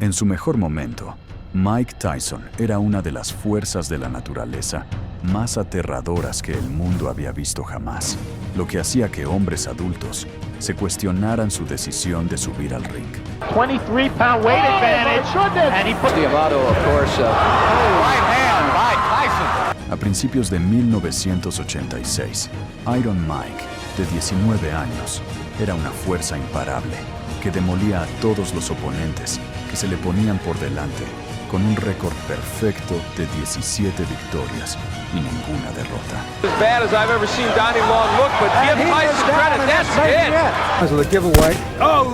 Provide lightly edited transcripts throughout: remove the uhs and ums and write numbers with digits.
En su mejor momento, Mike Tyson era una de las fuerzas de la naturaleza más aterradoras que el mundo había visto jamás, lo que hacía que hombres adultos se cuestionaran su decisión de subir al ring. 23-pound weight advantage, and he put the Amato, of course, right hand by Tyson. A principios de 1986, Iron Mike, de 19 años, era una fuerza imparable que demolía a todos los oponentes que se le ponían por delante, con un récord perfecto de 17 victorias y ninguna derrota. As bad as I've ever seen Donnie Long look, but give Tyson credit, that's it. As the giveaway. Oh,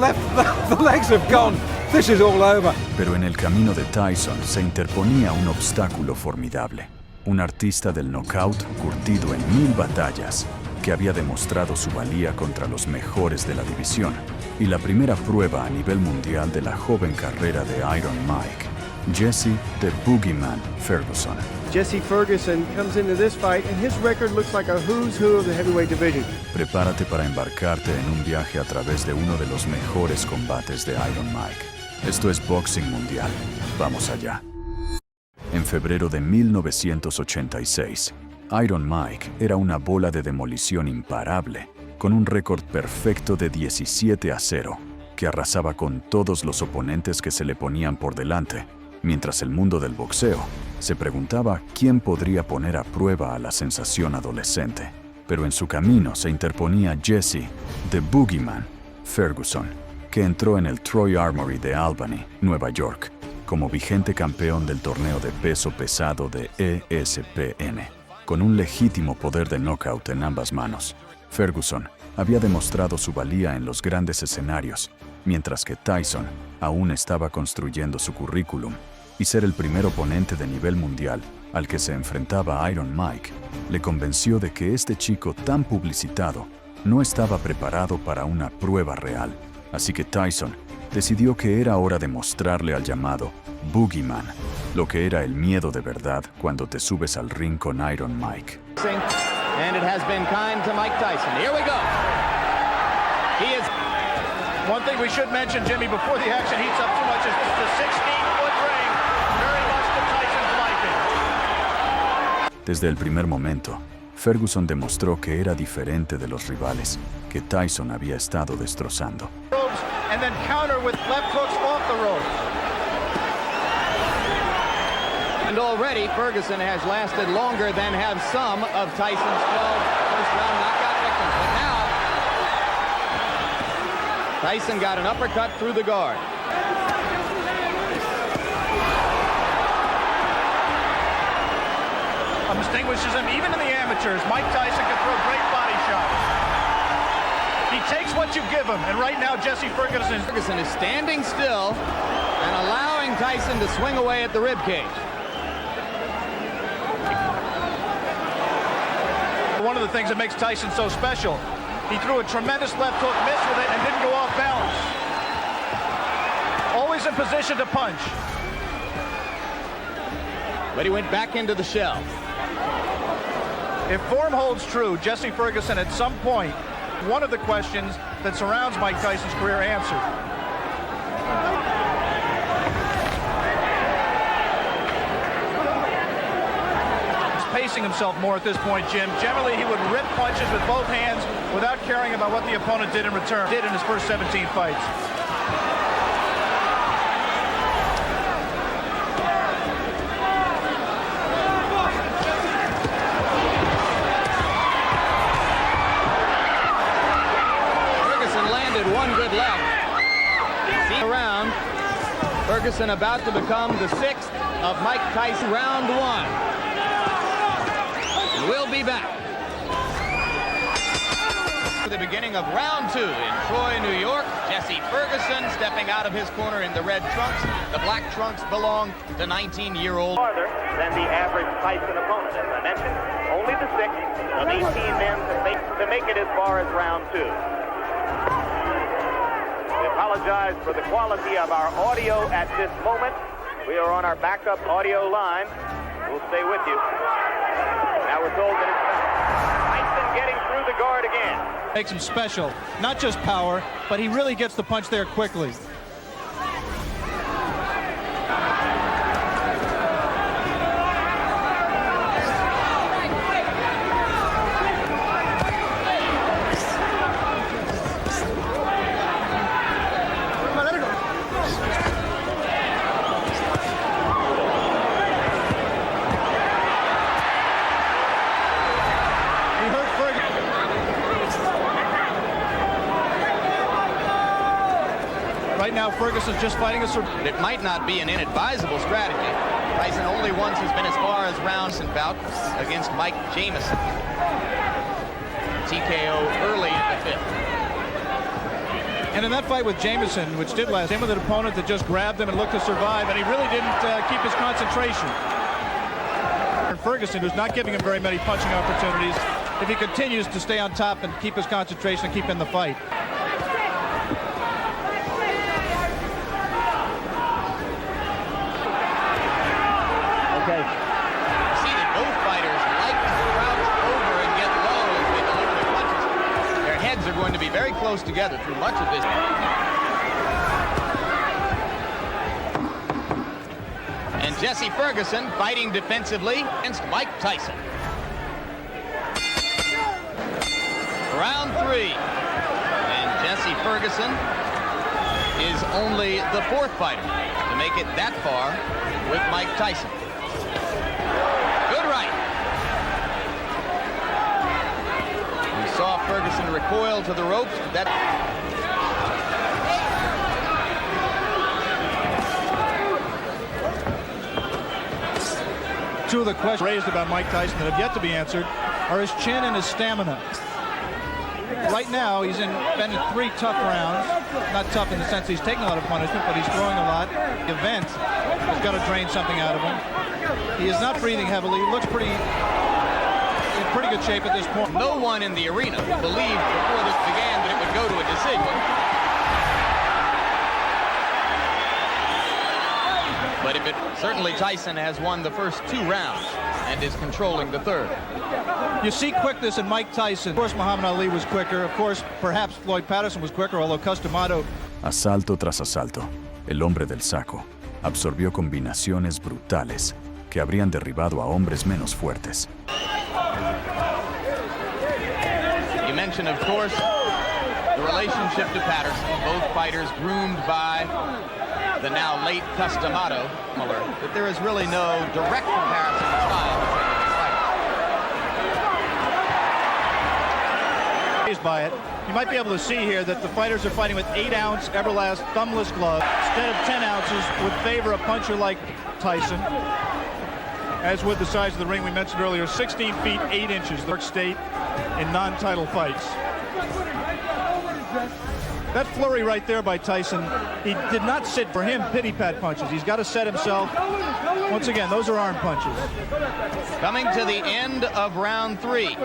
the legs have gone. This is all over. Pero en el camino de Tyson se interponía un obstáculo formidable. Un artista del knockout curtido en 1000 batallas, que había demostrado su valía contra los mejores de la división, y la primera prueba a nivel mundial de la joven carrera de Iron Mike, Jesse the Boogeyman Ferguson. Jesse Ferguson comes into this fight and his record looks like a who's who of the heavyweight division. Prepárate para embarcarte en un viaje a través de uno de los mejores combates de Iron Mike. Esto es Boxing Mundial. Vamos allá. En febrero de 1986, Iron Mike era una bola de demolición imparable, con un récord perfecto de 17-0, que arrasaba con todos los oponentes que se le ponían por delante, mientras el mundo del boxeo se preguntaba quién podría poner a prueba a la sensación adolescente. Pero en su camino se interponía Jesse, the Boogeyman, Ferguson, que entró en el Troy Armory de Albany, Nueva York, como vigente campeón del torneo de peso pesado de ESPN, con un legítimo poder de knockout en ambas manos. Ferguson había demostrado su valía en los grandes escenarios, mientras que Tyson aún estaba construyendo su currículum, y ser el primer oponente de nivel mundial al que se enfrentaba Iron Mike le convenció de que este chico tan publicitado no estaba preparado para una prueba real. Así que Tyson decidió que era hora de mostrarle al llamado Boogeyman lo que era el miedo de verdad cuando te subes al ring con Iron Mike. And it has been kind to Mike Tyson. Here we go. He is. One thing we should mention, Jimmy, before the action heats up too much, is this is a 16-foot ring, very much to Tyson's liking. Desde el primer momento, Ferguson demostró que era diferente de los rivales que Tyson había estado destrozando. And then counter with left hooks off the ropes. And already, Ferguson has lasted longer than have some of Tyson's 12 first-round knockout victims. But now, Tyson got an uppercut through the guard. Distinguishes him even in the amateurs. Mike Tyson can throw great body shots. He takes what you give him, and right now Jesse Ferguson is standing still and allowing Tyson to swing away at the ribcage. One of the things that makes Tyson so special, he threw a tremendous left hook, missed with it, and didn't go off balance. Always in position to punch. But he went back into the shell. If form holds true, Jesse Ferguson at some point, one of the questions that surrounds Mike Tyson's career answered. He's pacing himself more at this point, Jim. Generally, he would rip punches with both hands without caring about what the opponent did in return. Did in his first 17 fights. Ferguson about to become the 6th of Mike Tyson, round 1. We'll be back. For the beginning of round 2 in Troy, New York, Jesse Ferguson stepping out of his corner in the red trunks. The black trunks belong to 19-year-old. Farther than the average Tyson opponent. As I mentioned, only the 6th of 18 men to make it as far as round 2. Apologize for the quality of our audio at this moment. We are on our backup audio line. We'll stay with you. Now we're told that it's Tyson getting through the guard again. Makes him special. Not just power, but he really gets the punch there quickly. now Ferguson's just fighting a survival. It might not be an inadvisable strategy. Tyson only once has been as far as rounds and bout against Mike Jamison. TKO early in the fifth. And in that fight with Jamison, which did last, him with an opponent that just grabbed him and looked to survive, and he really didn't keep his concentration. And Ferguson, who's not giving him very many punching opportunities, if he continues to stay on top and keep his concentration and keep in the fight. Okay. See that both fighters like to crouch over and get low as they deliver their punches. Their heads are going to be very close together through much of this. And Jesse Ferguson fighting defensively against Mike Tyson. Round three. And Jesse Ferguson is only the fourth fighter to make it that far with Mike Tyson. Good right. We saw Ferguson recoil to the ropes. Two of the questions raised about Mike Tyson that have yet to be answered are his chin and his stamina. Right now, he's been in 3 tough rounds. Not tough in the sense he's taking a lot of punishment, but he's throwing a lot. The event has got to drain something out of him. He is not breathing heavily. He looks in pretty good shape at this point. No one in the arena believed before this began that it would go to a decision. But certainly Tyson has won the first 2 rounds and is controlling the third. You see quickness in Mike Tyson. Of course, Muhammad Ali was quicker. Of course, perhaps Floyd Patterson was quicker, although Customado. Asalto tras asalto, el hombre del saco absorbió combinaciones brutales que habrían derribado a hombres menos fuertes. You mentioned, of course, the relationship to Patterson. Both fighters groomed by the now late Customado. But there is really no direct comparison in style between the two fighters. By it, you might be able to see here that the fighters are fighting with 8-ounce Everlast thumbless gloves instead of 10 ounces would favor a puncher like Tyson. As with the size of the ring we mentioned earlier, 16 feet 8 inches, the New York State in non-title fights. That flurry right there by Tyson, he did not sit for him pity-pat punches. He's got to set himself. Once again, those are arm punches. Coming to the end of round 3.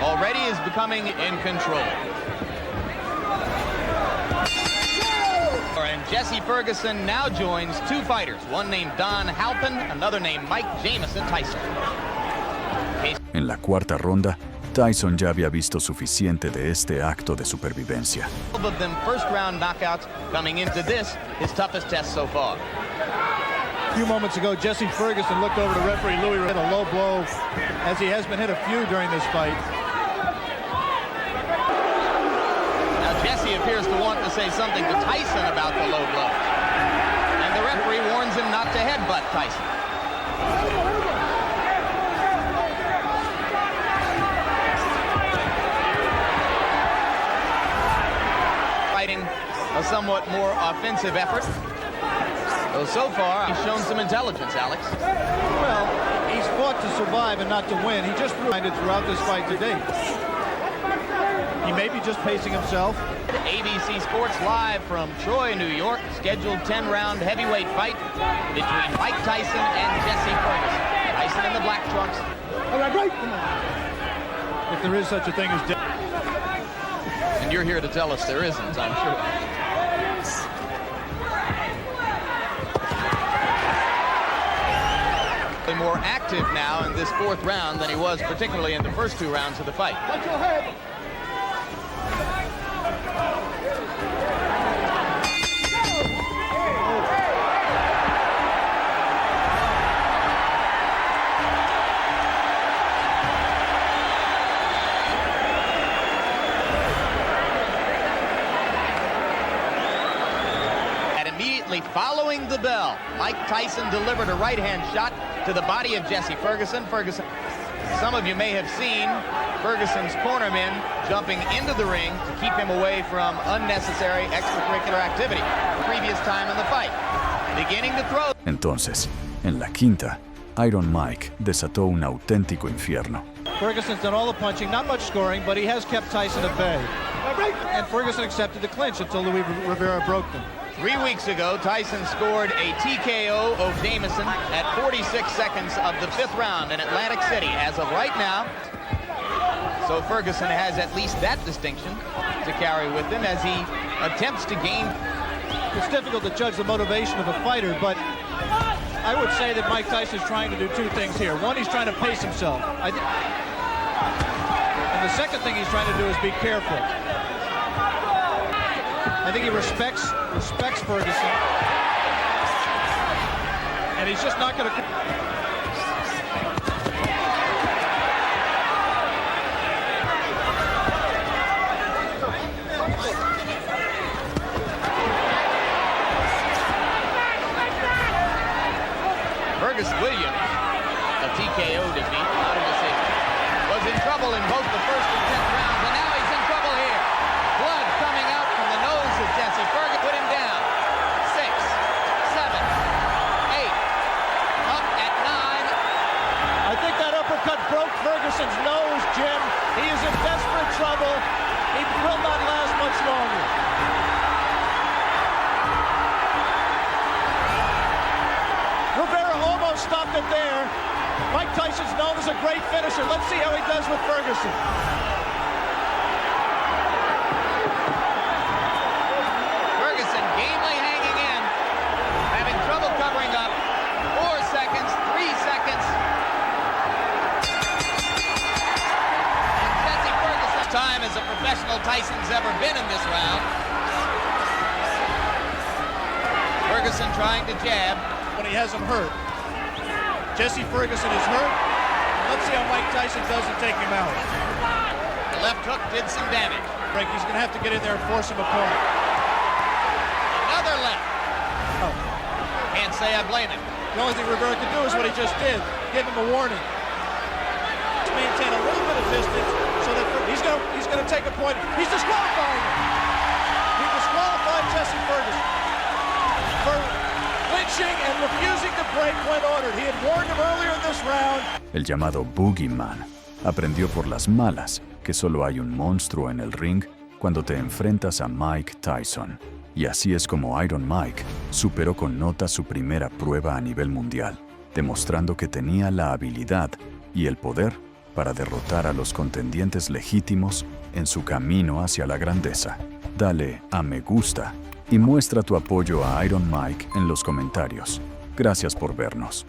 Already is becoming in control. And Jesse Ferguson now joins 2 fighters. One named Don Halpin, another named Mike Jamison Tyson. En la cuarta ronda, Tyson ya había visto suficiente de este acto de supervivencia. All of them first-round knockouts coming into this, his toughest test so far. A few moments ago, Jesse Ferguson looked over to referee Louis, hit a low blow, as he has been hit a few during this fight. Now Jesse appears to want to say something to Tyson about the low blow. And the referee warns him not to headbutt Tyson. Fighting a somewhat more offensive effort. So far, he's shown some intelligence, Alex. Well, he's fought to survive and not to win. He just reminded throughout this fight to date. He may be just pacing himself. ABC Sports Live from Troy, New York. Scheduled 10-round heavyweight fight between Mike Tyson and Jesse Ferguson. Tyson in the black trunks. If there is such a thing as death. And you're here to tell us there isn't, I'm sure. More active now in this 4th round than he was particularly in the first 2 rounds of the fight. Watch your head. Following the bell, Mike Tyson delivered a right-hand shot to the body of Jesse Ferguson. Ferguson Some of you may have seen Ferguson's cornermen jumping into the ring to keep him away from unnecessary extracurricular activity. Previous time in the fight. Beginning to throw. Entonces, en la quinta, Iron Mike desató un auténtico infierno. Ferguson's done all the punching, not much scoring, but he has kept Tyson at bay. And Ferguson accepted the clinch until Luis Rivera broke them. 3 weeks ago, Tyson scored a TKO of Jamison at 46 seconds of the 5th round in Atlantic City. As of right now, so Ferguson has at least that distinction to carry with him as he attempts to gain. It's difficult to judge the motivation of a fighter, but I would say that Mike Tyson is trying to do two things here. One, he's trying to pace himself. And the second thing he's trying to do is be careful. I think he respects Ferguson. And he's just not going to... Williams, a TKO defeat, not a decision, was in trouble in both the first and 10th rounds, and now he's in trouble here. Blood coming out from the nose of Jesse Ferguson. Put him down. 6, 7, 8, up at 9. I think that uppercut broke Ferguson's nose, Jim. He is in desperate trouble. He will not last much longer. Stopped it there. Mike Tyson's known as a great finisher. Let's see how he does with Ferguson. Ferguson gamely hanging in, having trouble covering up. 4 seconds, 3 seconds. And Jesse Ferguson's time as a professional Tyson's ever been in this round. Ferguson trying to jab when he has him hurt. Jesse Ferguson is hurt. Let's see how Mike Tyson does to take him out. The left hook did some damage. He's going to have to get in there and force him apart. Another left. Oh. Can't say I blame him. The only thing Rivera can do is what he just did. Give him a warning. Maintain a little bit of distance so that he's going to take a point. He's disqualifying him. He disqualified Jesse Ferguson for clinching and refusing to break when ordered. He had warned him earlier in this round. El llamado Boogeyman aprendió por las malas que solo hay un monstruo en el ring cuando te enfrentas a Mike Tyson. Y así es como Iron Mike superó con nota su primera prueba a nivel mundial, demostrando que tenía la habilidad y el poder para derrotar a los contendientes legítimos en su camino hacia la grandeza. Dale a me gusta y muestra tu apoyo a Iron Mike en los comentarios. Gracias por vernos.